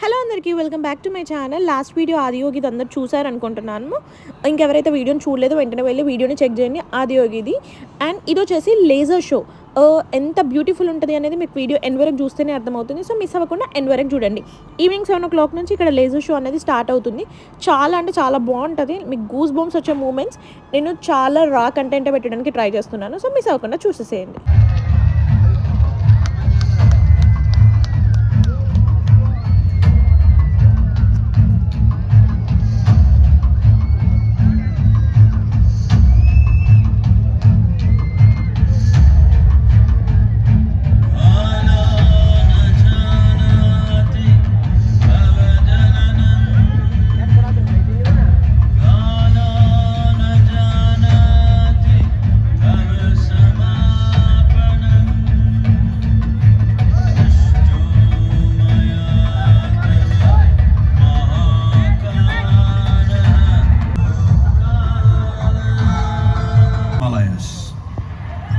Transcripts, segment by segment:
Hello అందరికీ welcome back to my channel. Last video ఆదియోగిది అందరూ చూసారనుకుంటున్నాను. ఇంకెవరైతే వీడియోని చూడలేదో వెంటనే వెళ్ళి వీడియోని చెక్ చేయండి, ఆదియోగిది. అండ్ ఇది వచ్చేసి లేజర్ షో. ఎంత బ్యూటిఫుల్ ఉంటుంది అనేది మీకు వీడియో ఎండ్ వరకు చూస్తేనే అర్థమవుతుంది. సో మిస్ అవ్వకుండా ఎండ్ వరకు చూడండి. ఈవినింగ్ 7 o'clock నుంచి ఇక్కడ లేజర్ షో అనేది స్టార్ట్ అవుతుంది. చాలా అంటే చాలా బాగుంటుంది. మీకు గూస్ బంప్స్ వచ్చే మూమెంట్స్ నేను చాలా రా కంటెంట్ పెట్టడానికి ట్రై చేస్తున్నాను. సో మిస్ అవ్వకుండా చూసేసేయండి.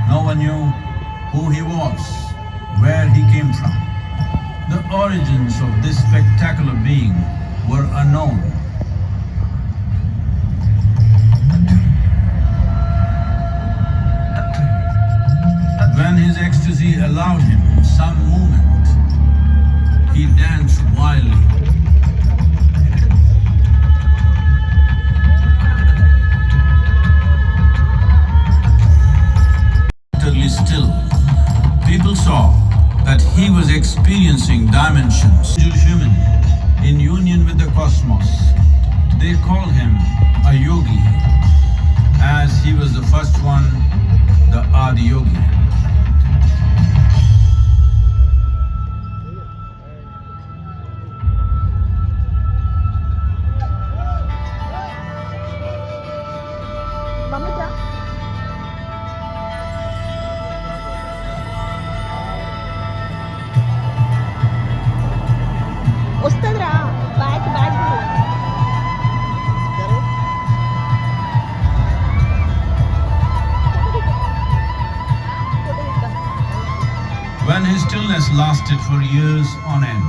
No one knew who he was, where he came from. The origins of this spectacular being were unknown. When his ecstasy allowed him some movement, he danced wildly. Still, people saw that he was experiencing dimensions. Human in union with the cosmos. They called him a yogi, as he was the first one, the Adi Yogi. వస్తుందిరా back When his stillness lasted for years on end.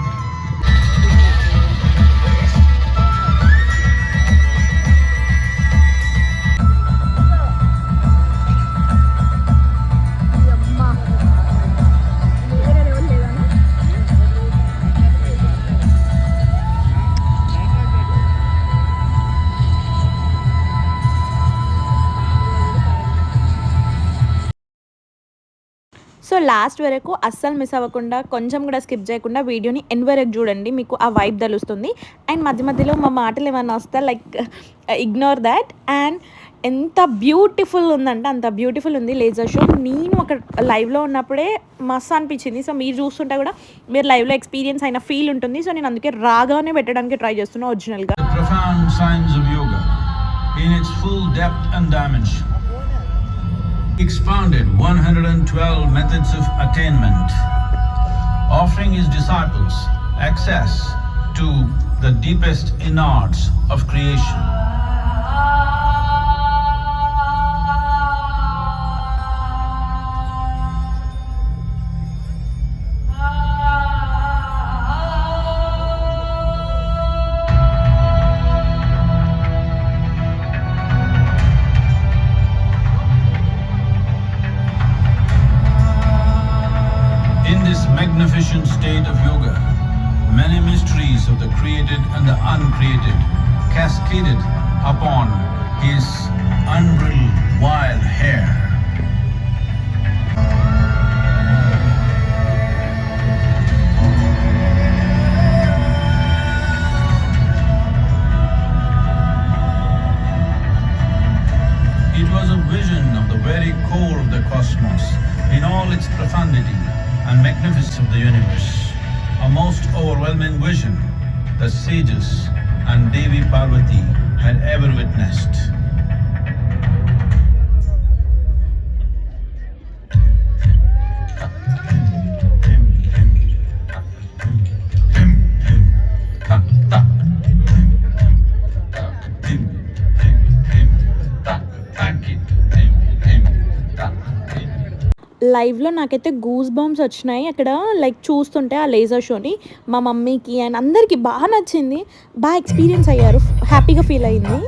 So last వరకు అస్సలు miss అవ్వకుండా, కొంచెం కూడా skip చేయకుండా వీడియోని end వరకు చూడండి. మీకు ఆ వైబ్ తెలుస్తుంది. అండ్ మధ్య మధ్యలో మా మాటలు ఏమన్నా వస్తా లైక్ ఇగ్నోర్ దాట్. అండ్ ఎంత బ్యూటిఫుల్ ఉందంటే అంత బ్యూటిఫుల్ ఉంది లేజర్ షో. నేను ఒక లైవ్లో ఉన్నప్పుడే మస్తు అనిపించింది. సో మీరు చూస్తుంటే కూడా మీరు లైవ్లో ఎక్స్పీరియన్స్ అయిన ఫీల్ ఉంటుంది. సో నేను అందుకే రాగానే పెట్టడానికి ట్రై చేస్తున్నా ఒరిజినల్గా. Profound signs of yoga in its full depth and dimension. Expounded 112 methods of attainment, offering his disciples access to the deepest innards of creation. In this magnificent state of yoga, many mysteries of the created and the uncreated cascaded upon his unbridled wild hair. It was a vision of the very core of the cosmos in all its profundity and magnificence of the universe. A most overwhelming vision that sages and Devi Parvati had ever witnessed. లైవ్లో నాకైతే goose bumps వచ్చినాయి అక్కడ, like చూస్తుంటే ఆ laser షోని. మా మమ్మీకి and అందరికీ బాగా నచ్చింది, బాగా ఎక్స్పీరియన్స్ అయ్యారు, హ్యాపీగా ఫీల్ అయింది.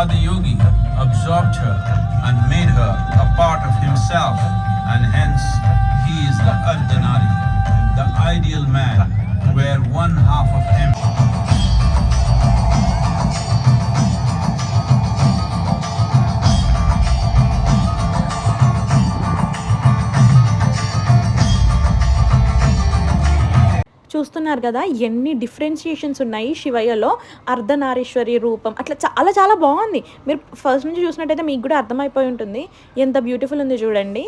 Adiyogi absorbed her and made her a part of himself, and hence he is the Ardhanari, the ideal man, where one half of him చూస్తున్నారు కదా ఎన్ని డిఫరెన్షియేషన్స్ ఉన్నాయి శివయ్యలో. అర్ధనారీశ్వరి రూపం అట్లా చాలా చాలా బాగుంది. మీరు ఫస్ట్ నుంచి చూసినట్టయితే మీకు కూడా అర్థమైపోయి ఉంటుంది ఎంత బ్యూటిఫుల్ ఉంది చూడండి.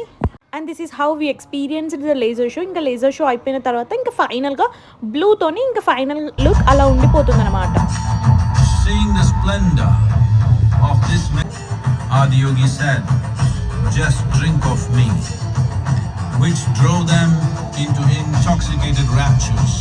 And this is how we experienced the laser show. ఇంకా లేజర్ షో అయిపోయిన తర్వాత ఇంకా ఫైనల్గా బ్లూతోని ఇంకా ఫైనల్ లుక్ అలా ఉండిపోతుంది అనమాట. seeing the splendor of this man, Adiyogi said, "Just drink of me," which drove them into intoxicated raptures.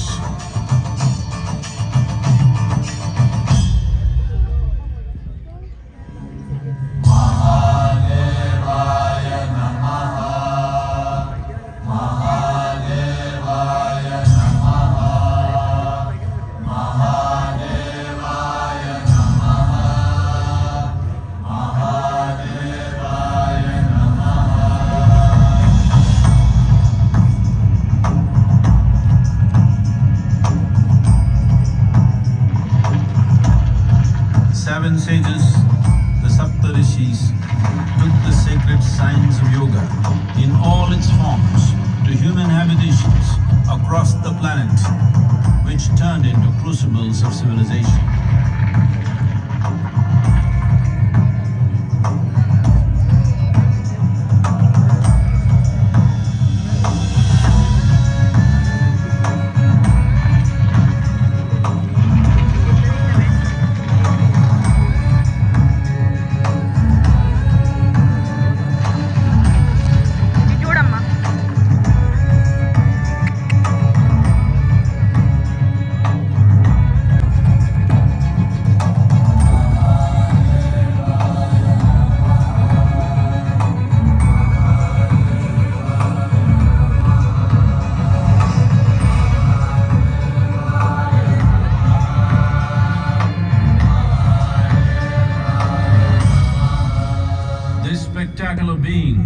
Seven sages, the Saptarishis, took the sacred science of yoga in all its forms to human habitations across the planet, which turned into crucibles of civilization. Spectacular being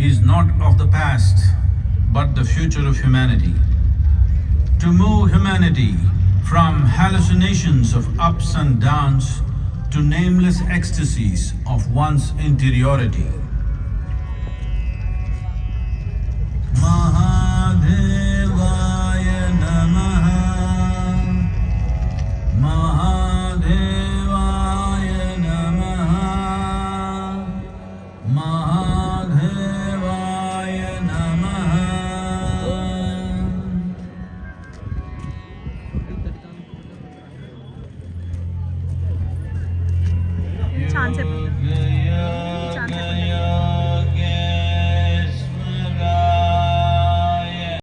is not of the past, but the future of humanity. To move humanity from hallucinations of ups and downs to nameless ecstasies of one's interiority. Mahadevaya Namaha, Mahadevaya Namaha, Mahadevaya Namaha. Chance. Yoga